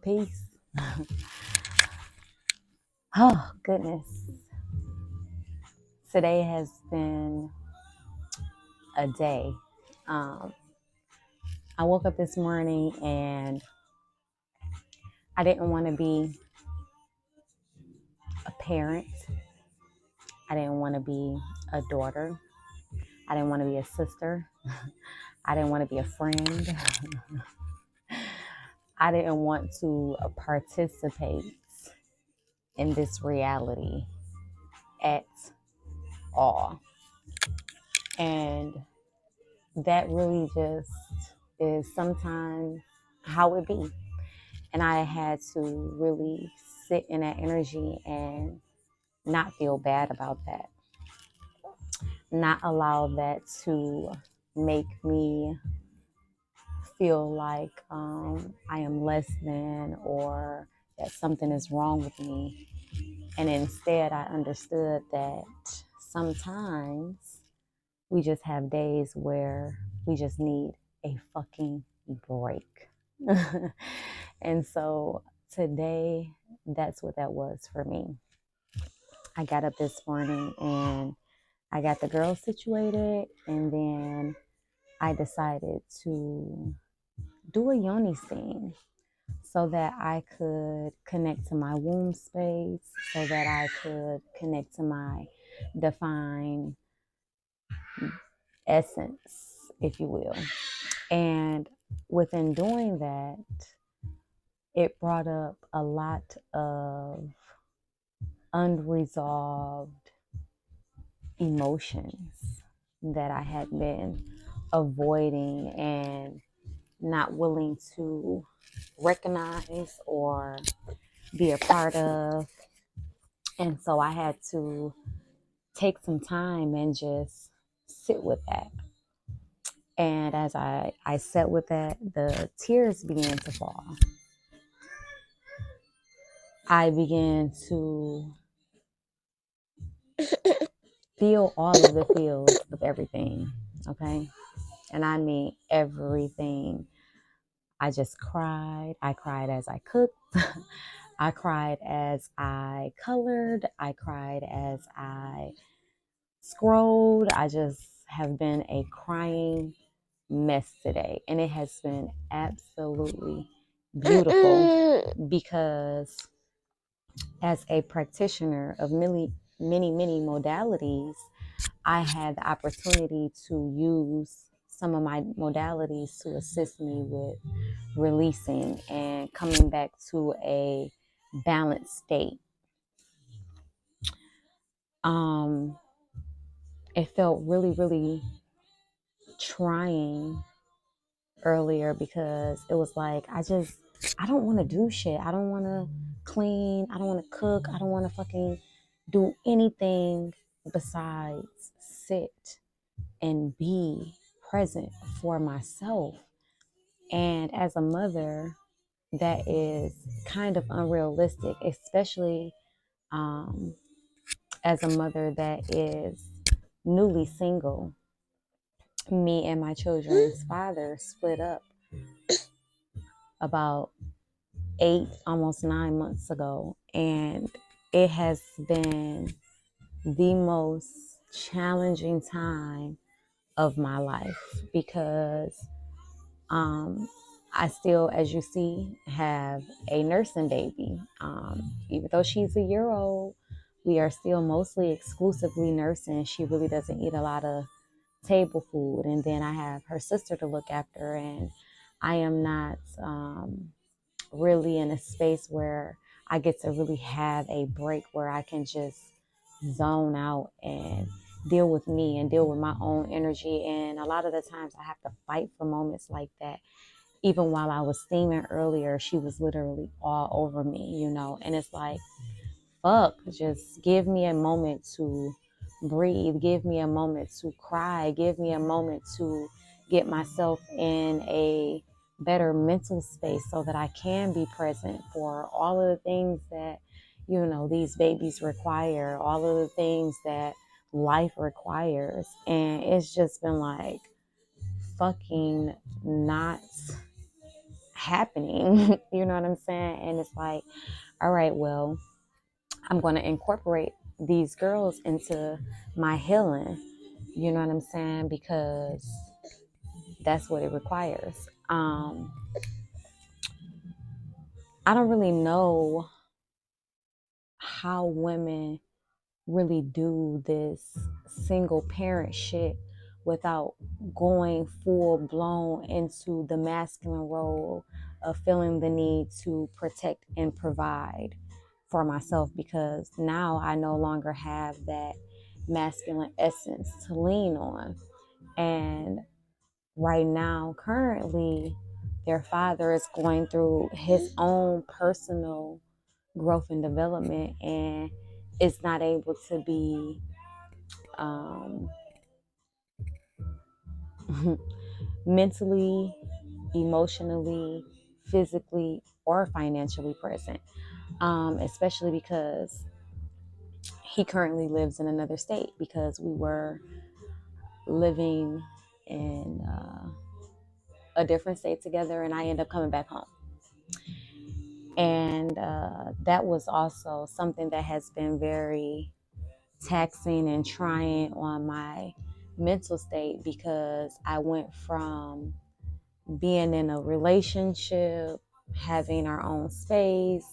Peace. Oh, goodness. Today has been a day. Um, I woke up this morning and I didn't want to be a parent. I didn't want to be a daughter. I didn't want to be a sister. I didn't want to be a friend. I didn't want to participate in this reality at all. And that really just is sometimes how it be. And I had to really sit in that energy and not feel bad about that. Not allow that to make me feel like I am less than or that something is wrong with me. And instead, I understood that sometimes we just have days where we just need a fucking break. And so today, that's what that was for me. I got up this morning and I got the girls situated, and then I decided to do a yoni steam so that I could connect to my womb space, so that I could connect to my divine essence, if you will. And within doing that, it brought up a lot of unresolved emotions that I had been avoiding and not willing to recognize or be a part of. And so I had to take some time and just sit with that. And as I sat with that, the tears began to fall. I began to feel all of the feels of everything, okay? And I mean everything. I just cried. I cried as I cooked. I cried as I colored. I cried as I scrolled. I just have been a crying mess today. And it has been absolutely beautiful because as a practitioner of many modalities, I had the opportunity to use some of my modalities to assist me with releasing and coming back to a balanced state. It felt really, really trying earlier because it was like, I don't want to do shit. I don't want to clean. I don't want to cook. I don't want to fucking do anything besides sit and be present for myself. And as a mother, that is kind of unrealistic, especially as a mother that is newly single. Me and my children's father split up about 8, almost 9 months ago. And it has been the most challenging time of my life because I still, as you see, have a nursing baby. Even though she's a year old, we are still mostly exclusively nursing. She really doesn't eat a lot of table food. And then I have her sister to look after, and I am not really in a space where I get to really have a break where I can just zone out and deal with me and deal with my own energy. And a lot of the times I have to fight for moments like that. Even while I was steaming earlier, she was literally all over me, and it's like, fuck, just give me a moment to breathe, give me a moment to cry, give me a moment to get myself in a better mental space so that I can be present for all of the things that, these babies require, all of the things that life requires. And it's just been like fucking not happening. You know what I'm saying? And it's like, all right, well, I'm going to incorporate these girls into my healing. You know what I'm saying? Because that's what it requires. I don't really know how women really do this single parent shit without going full blown into the masculine role of feeling the need to protect and provide for myself, because now I no longer have that masculine essence to lean on. And right now, currently, their father is going through his own personal growth and development, and is not able to be um, mentally, emotionally, physically, or financially present, especially because he currently lives in another state, because we were living in a different state together, and I end up coming back home. And that was also something that has been very taxing and trying on my mental state, because I went from being in a relationship, having our own space,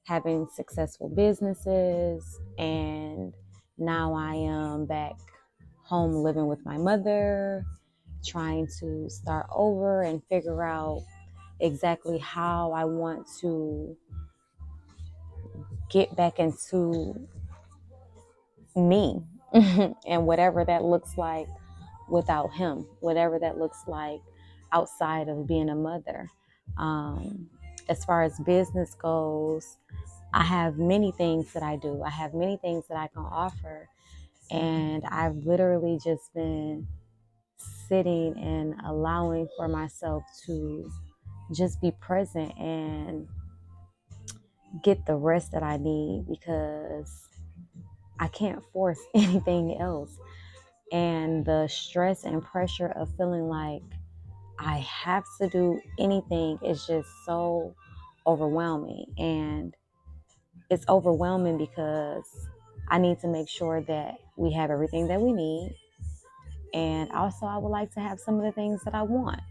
having successful businesses, and now I am back home living with my mother, trying to start over and figure out exactly how I want to get back into me and whatever that looks like without him, whatever that looks like outside of being a mother. As far as business goes, I have many things that I do. I have many things that I can offer. And I've literally just been sitting and allowing for myself to just be present and get the rest that I need, because I can't force anything else. And the stress and pressure of feeling like I have to do anything is just so overwhelming. And it's overwhelming because I need to make sure that we have everything that we need. And also, I would like to have some of the things that I want.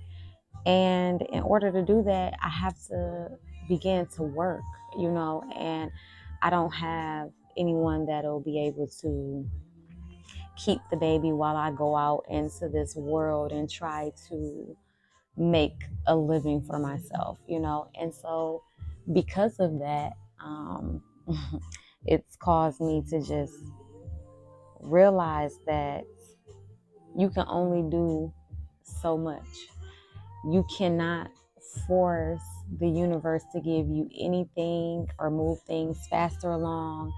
And in order to do that, I have to begin to work, and I don't have anyone that'll be able to keep the baby while I go out into this world and try to make a living for myself, And so, because of that, it's caused me to just realize that you can only do so much. You cannot force the universe to give you anything or move things faster along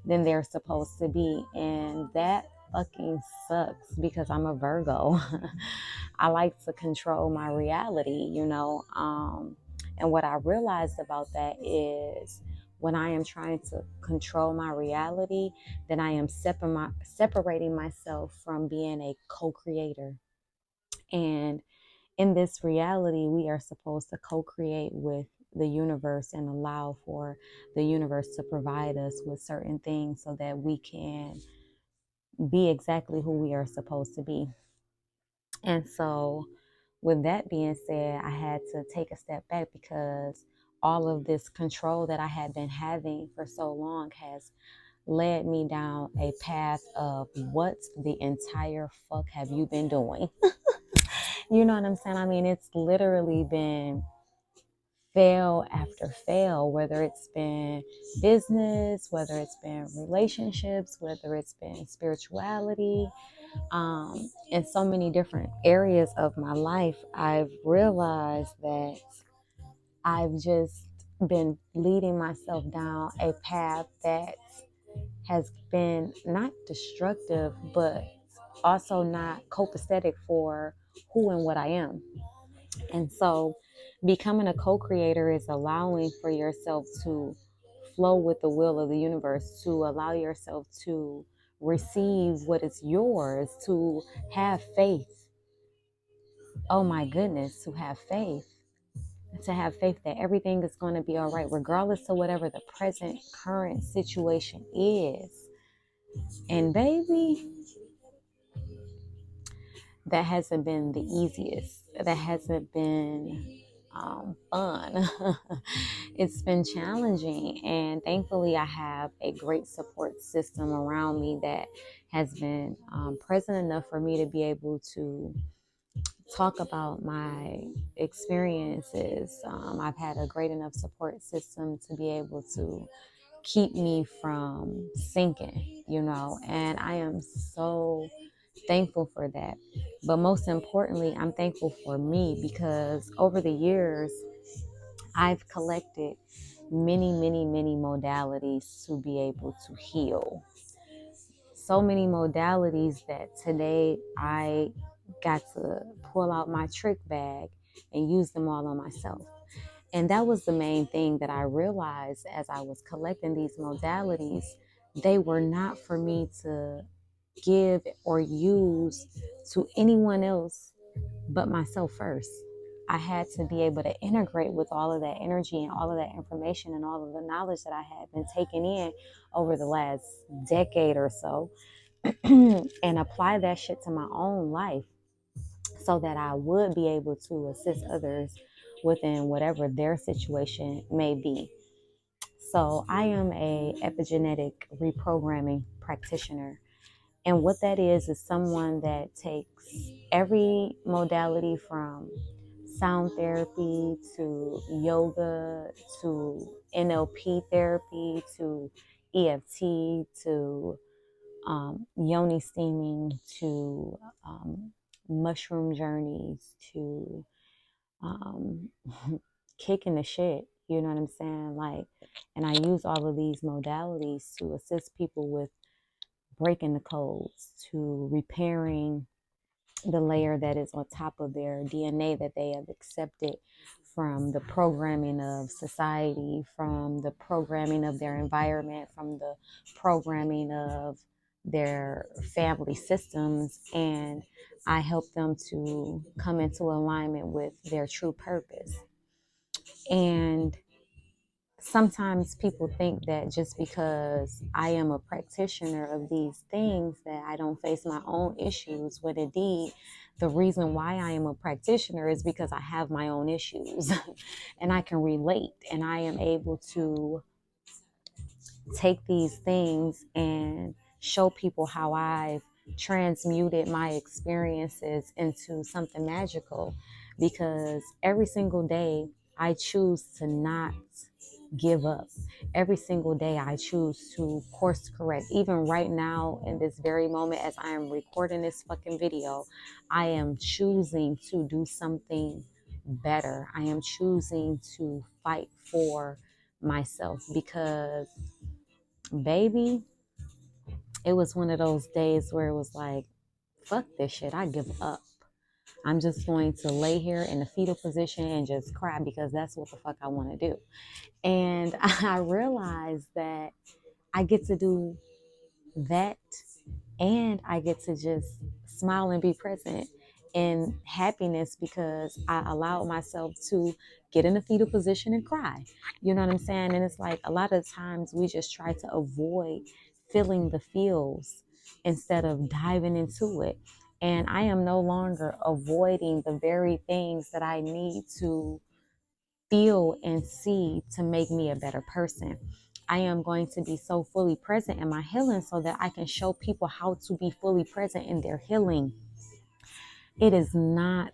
than they're supposed to be. And that fucking sucks, because I'm a Virgo. I like to control my reality, and what I realized about that is, when I am trying to control my reality, then I am separating myself from being a co-creator. And in this reality, we are supposed to co-create with the universe and allow for the universe to provide us with certain things so that we can be exactly who we are supposed to be. And so, with that being said, I had to take a step back, because all of this control that I had been having for so long has led me down a path of, what the entire fuck have you been doing? You know what I'm saying? I mean, it's literally been fail after fail, whether it's been business, whether it's been relationships, whether it's been spirituality, in so many different areas of my life. I've realized that I've just been leading myself down a path that has been not destructive, but also not copacetic for who and what I am. And so, becoming a co-creator is allowing for yourself to flow with the will of the universe, to allow yourself to receive what is yours, to have faith. Oh my goodness, to have faith. to have faith that everything is going to be all right, regardless of whatever the present current situation is. And baby, that hasn't been the easiest. That hasn't been fun. It's been challenging. And thankfully, I have a great support system around me that has been present enough for me to be able to talk about my experiences. I've had a great enough support system to be able to keep me from sinking, and I am so thankful for that. But most importantly, I'm thankful for me because over the years, I've collected many, many, many modalities to be able to heal. So many modalities that today I got to pull out my trick bag and use them all on myself. And that was the main thing that I realized as I was collecting these modalities. They were not for me to give or use to anyone else but myself first. I had to be able to integrate with all of that energy and all of that information and all of the knowledge that I had been taking in over the last decade or so and apply that shit to my own life so that I would be able to assist others within whatever their situation may be. So I am a epigenetic reprogramming practitioner. And what that is someone that takes every modality from sound therapy to yoga to NLP therapy to EFT to yoni steaming to mushroom journeys to um, kicking the shit. You know what I'm saying? And I use all of these modalities to assist people with breaking the codes, to repairing the layer that is on top of their DNA that they have accepted from the programming of society, from the programming of their environment, from the programming of their family systems. And I help them to come into alignment with their true purpose. And sometimes people think that just because I am a practitioner of these things that I don't face my own issues, when indeed the reason why I am a practitioner is because I have my own issues and I can relate, and I am able to take these things and show people how I've transmuted my experiences into something magical, because every single day I choose to not give up. Every single day I choose to course correct. Even right now, in this very moment, as I am recording this fucking video, I am choosing to do something better. I am choosing to fight for myself because, baby, it was one of those days where it was like, fuck this shit, I give up. I'm just going to lay here in the fetal position and just cry because that's what the fuck I want to do. And I realized that I get to do that, and I get to just smile and be present in happiness because I allowed myself to get in a fetal position and cry. You know what I'm saying? And it's like a lot of times we just try to avoid feeling the feels instead of diving into it. And I am no longer avoiding the very things that I need to feel and see to make me a better person. I am going to be so fully present in my healing so that I can show people how to be fully present in their healing. It is not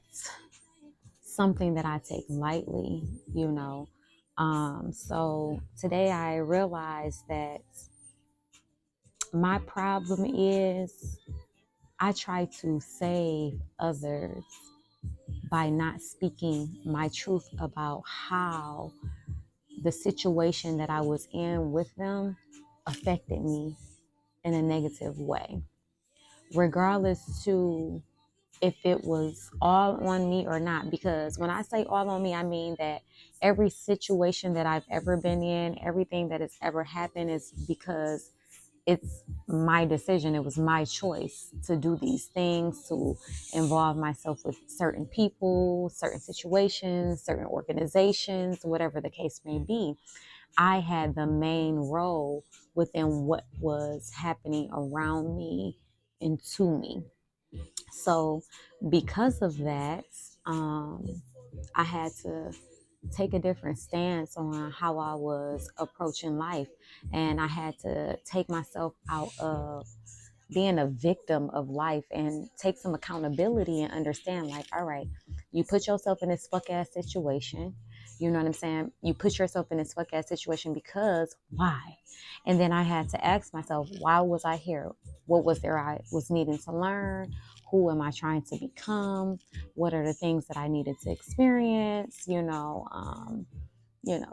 something that I take lightly, you know. So today I realized that my problem is I try to save others by not speaking my truth about how the situation that I was in with them affected me in a negative way, regardless to if it was all on me or not. Because when I say all on me, I mean that every situation that I've ever been in, everything that has ever happened is because it's my decision. It was my choice to do these things, to involve myself with certain people, certain situations, certain organizations, whatever the case may be. I had the main role within what was happening around me and to me. So, because of that, I had to take a different stance on how I was approaching life. And I had to take myself out of being a victim of life and take some accountability and understand, like, all right, you put yourself in this fuck ass situation. You know what I'm saying? You put yourself in this fuck ass situation because why? And then I had to ask myself, why was I here? What was there I was needing to learn? Who am I trying to become? What are the things that I needed to experience?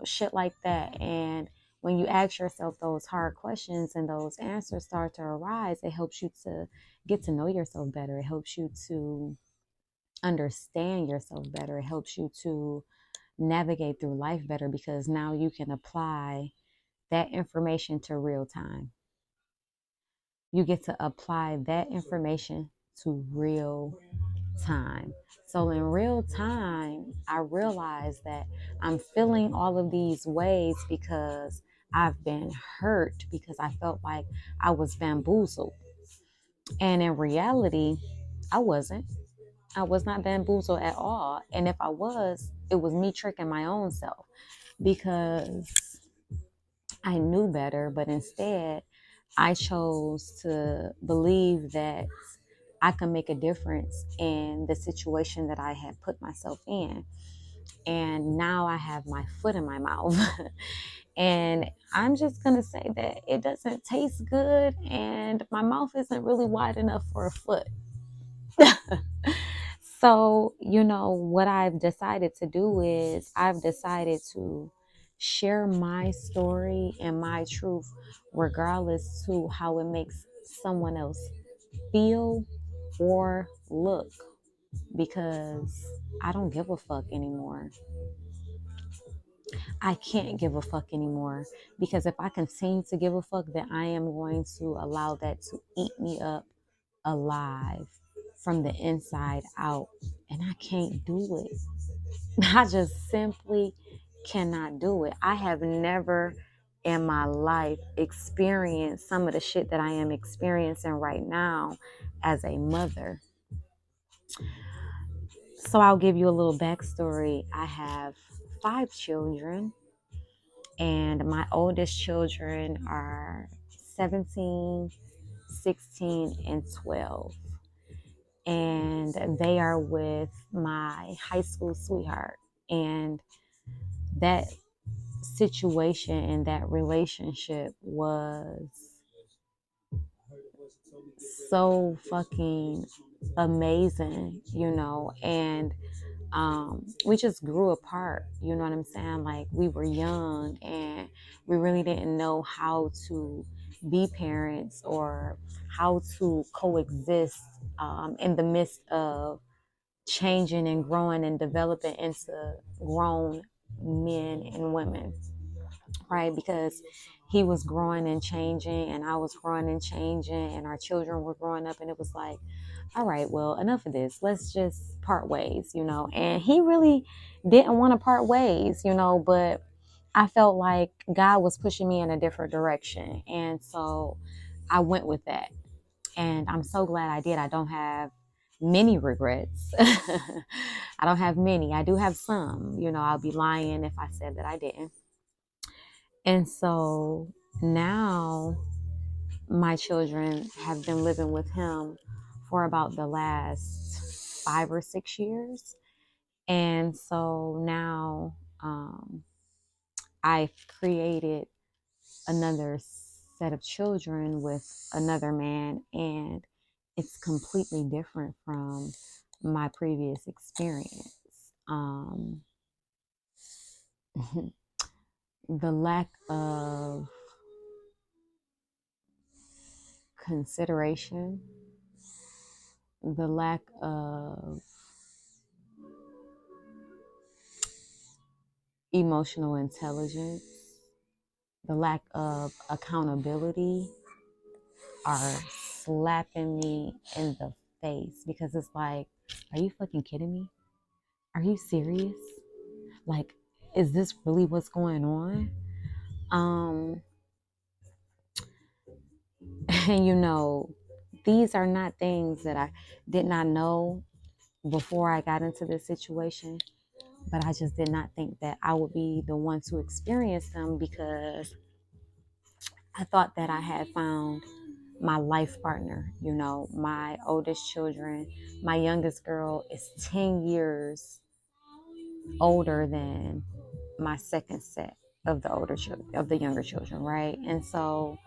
Shit like that. And when you ask yourself those hard questions and those answers start to arise, it helps you to get to know yourself better. It helps you to understand yourself better. It helps you to navigate through life better because now you can apply that information to real time. You get to apply that information to real time. So in real time, I realized that I'm feeling all of these ways because I've been hurt, because I felt like I was bamboozled. And in reality, I wasn't. I was not bamboozled at all. And if I was, it was me tricking my own self because I knew better, but instead I chose to believe that I can make a difference in the situation that I had put myself in. And now I have my foot in my mouth. And I'm just going to say that it doesn't taste good, and my mouth isn't really wide enough for a foot. So, what I've decided to do is I've decided to share my story and my truth, regardless to how it makes someone else feel or look, because I don't give a fuck anymore. I can't give a fuck anymore, because if I continue to give a fuck, then I am going to allow that to eat me up alive from the inside out, and I can't do it. I just simply cannot do it. I have never in my life experienced some of the shit that I am experiencing right now as a mother. So I'll give you a little backstory. I have 5 children, and my oldest children are 17, 16, and 12. And they are with my high school sweetheart. And that situation and that relationship was so fucking amazing, and we just grew apart, you know what I'm saying? Like, we were young and we really didn't know how to be parents or how to coexist in the midst of changing and growing and developing into grown men and women, right? Because he was growing and changing, and I was growing and changing, and our children were growing up, and it was like, all right, well, enough of this. Let's just part ways, And he really didn't want to part ways, but I felt like God was pushing me in a different direction. And so I went with that. And I'm so glad I did. I don't have many regrets. I don't have many. I do have some. I'll be lying if I said that I didn't. And so now my children have been living with him for about the last 5 or 6 years. And so now I've created another set of children with another man, and it's completely different from my previous experience. The lack of consideration, the lack of emotional intelligence, the lack of accountability, are slapping me in the face because it's like, are you fucking kidding me? Are you serious? Like, is this really what's going on? Um, and these are not things that I did not know before I got into this situation, but I just did not think that I would be the one to experience them because I thought that I had found my life partner. My oldest children, my youngest girl is 10 years older than my second set of the younger children, right? And so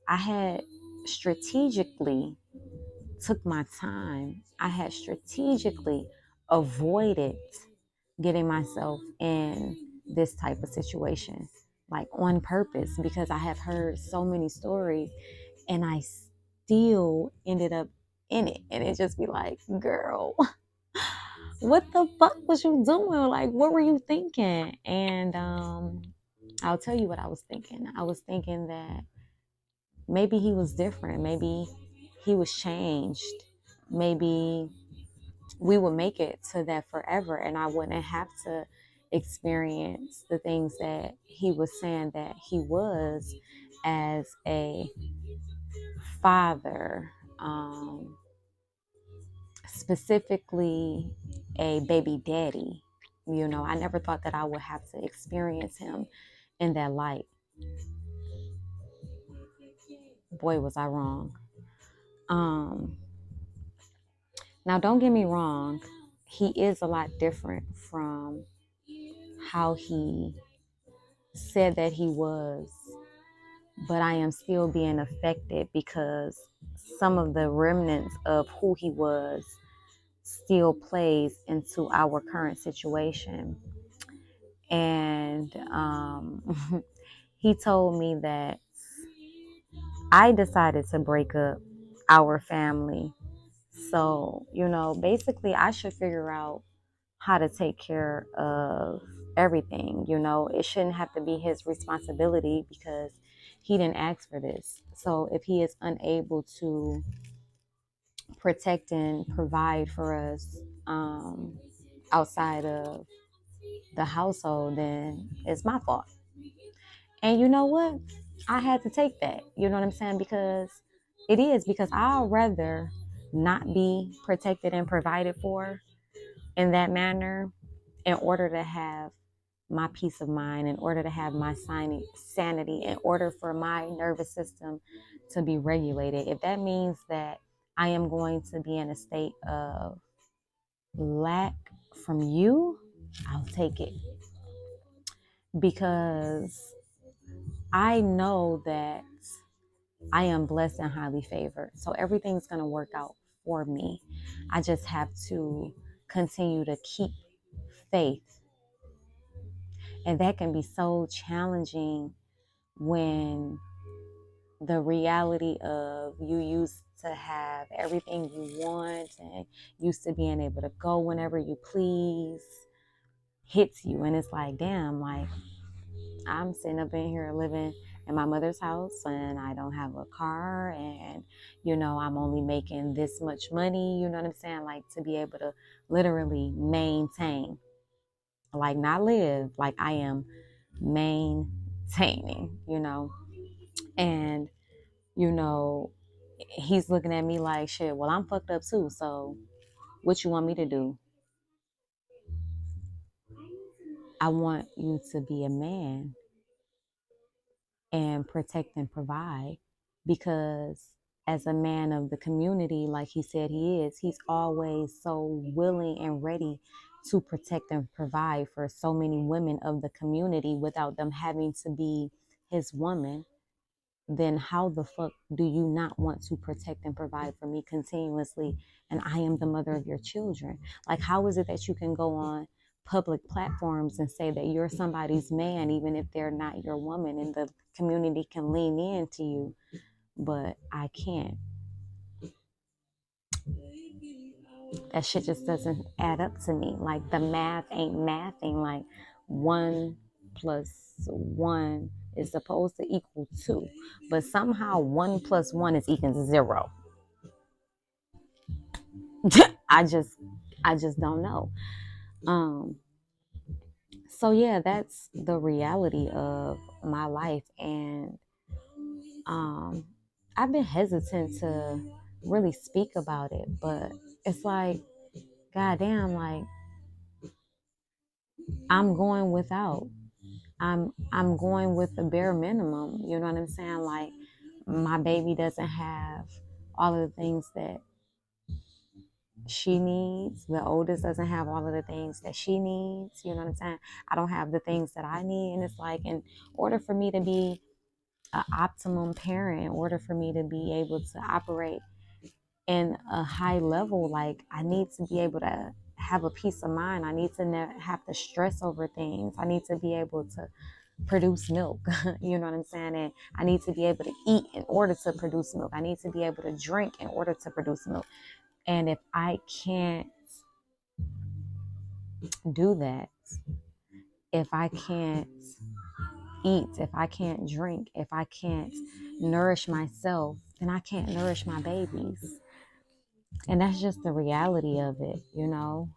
I had strategically took my time. I had strategically avoided getting myself in this type of situation, like on purpose, because I have heard so many stories and I still ended up in it. And it just be like, girl, what the fuck was you doing? Like, what were you thinking? And I'll tell you what I was thinking. I was thinking that maybe he was different. Maybe he was changed. Maybe we would make it to that forever and I wouldn't have to experience the things that he was saying that he was as a father, specifically a baby daddy. I never thought that I would have to experience him in that light. Boy, was I wrong. Now, don't get me wrong. He is a lot different from how he said that he was, but I am still being affected because some of the remnants of who he was still plays into our current situation. And he told me that I decided to break up our family. So, basically, I should figure out how to take care of everything. It shouldn't have to be his responsibility because he didn't ask for this. So if he is unable to protect and provide for us outside of the household, then it's my fault. And you know what? I had to take that. You know what I'm saying? Because I'd rather not be protected and provided for in that manner in order to have my peace of mind, in order to have my sanity, in order for my nervous system to be regulated. If that means that I am going to be in a state of lack from you, I'll take it. Because I know that I am blessed and highly favored. So everything's going to work out for me. I just have to continue to keep faith. And that can be so challenging when the reality of you used to have everything you want and used to being able to go whenever you please hits you. And it's like, damn, like I'm sitting up in here living in my mother's house and I don't have a car and, I'm only making this much money, you know what I'm saying? Like to be able to literally maintain, like not live, like I am maintaining, and, he's looking at me like, shit, well, I'm fucked up too. So what you want me to do? I want you to be a man and protect and provide, because as a man of the community, like he said he is, he's always so willing and ready to protect and provide for so many women of the community without them having to be his woman. Then how the fuck do you not want to protect and provide for me continuously? And I am the mother of your children. Like, how is it that you can go on public platforms and say that you're somebody's man, even if they're not your woman, and the community can lean into you, but I can't? That shit just doesn't add up to me. Like, the math ain't mathing. Like, 1 plus 1 is supposed to equal 2, but somehow 1 plus 1 is equal to 0. I just don't know. So yeah, that's the reality of my life. And I've been hesitant to really speak about it, but it's like, goddamn, like I'm going without. I'm going with the bare minimum. You know what I'm saying? Like my baby doesn't have all of the things that she needs. The oldest doesn't have all of the things that she needs. You know what I'm saying? I don't have the things that I need. And it's like, in order for me to be an optimum parent, in order for me to be able to operate in a high level, like I need to be able to have a peace of mind. I need to never have to stress over things. I need to be able to produce milk. You know what I'm saying? And I need to be able to eat in order to produce milk. I need to be able to drink in order to produce milk. And if I can't do that, if I can't eat, if I can't drink, if I can't nourish myself, then I can't nourish my babies. And that's just the reality of it, you know?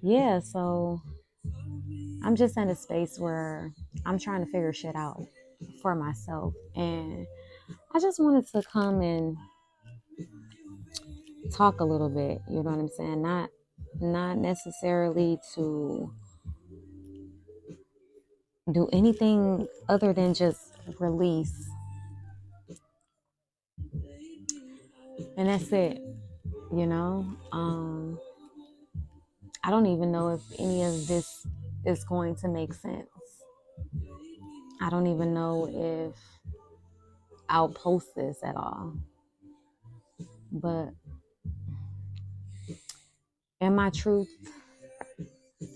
Yeah, so I'm just in a space where I'm trying to figure shit out for myself. And I just wanted to come and talk a little bit, you know what I'm saying? Not necessarily to do anything other than just release. And that's it, you know? I don't even know if any of this is going to make sense. I don't even know if I'll post this at all. But in my truth,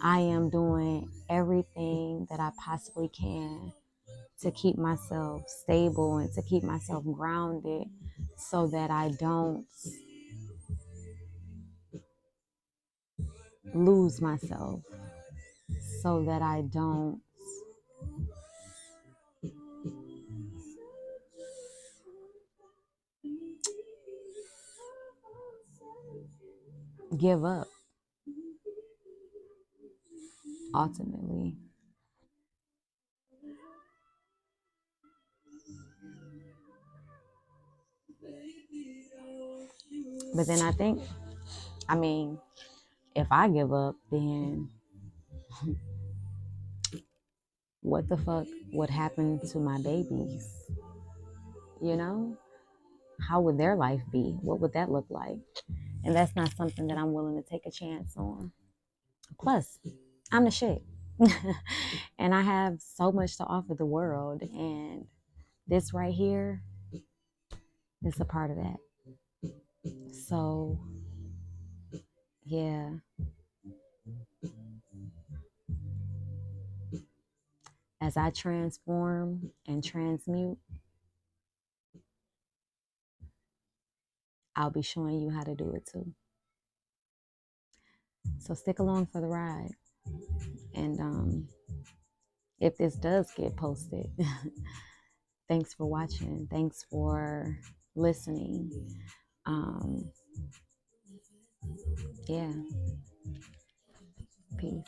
I am doing everything that I possibly can to keep myself stable and to keep myself grounded so that I don't lose myself, so that I don't give up ultimately. But then I think, I mean, if I give up, then what the fuck would happen to my babies? You know? How would their life be? What would that look like? And that's not something that I'm willing to take a chance on. Plus, I'm the shit. And I have so much to offer the world. And this right here is a part of that. So, yeah. As I transform and transmute, I'll be showing you how to do it too. So stick along for the ride. And if this does get posted, thanks for watching. Thanks for listening. Yeah. Peace.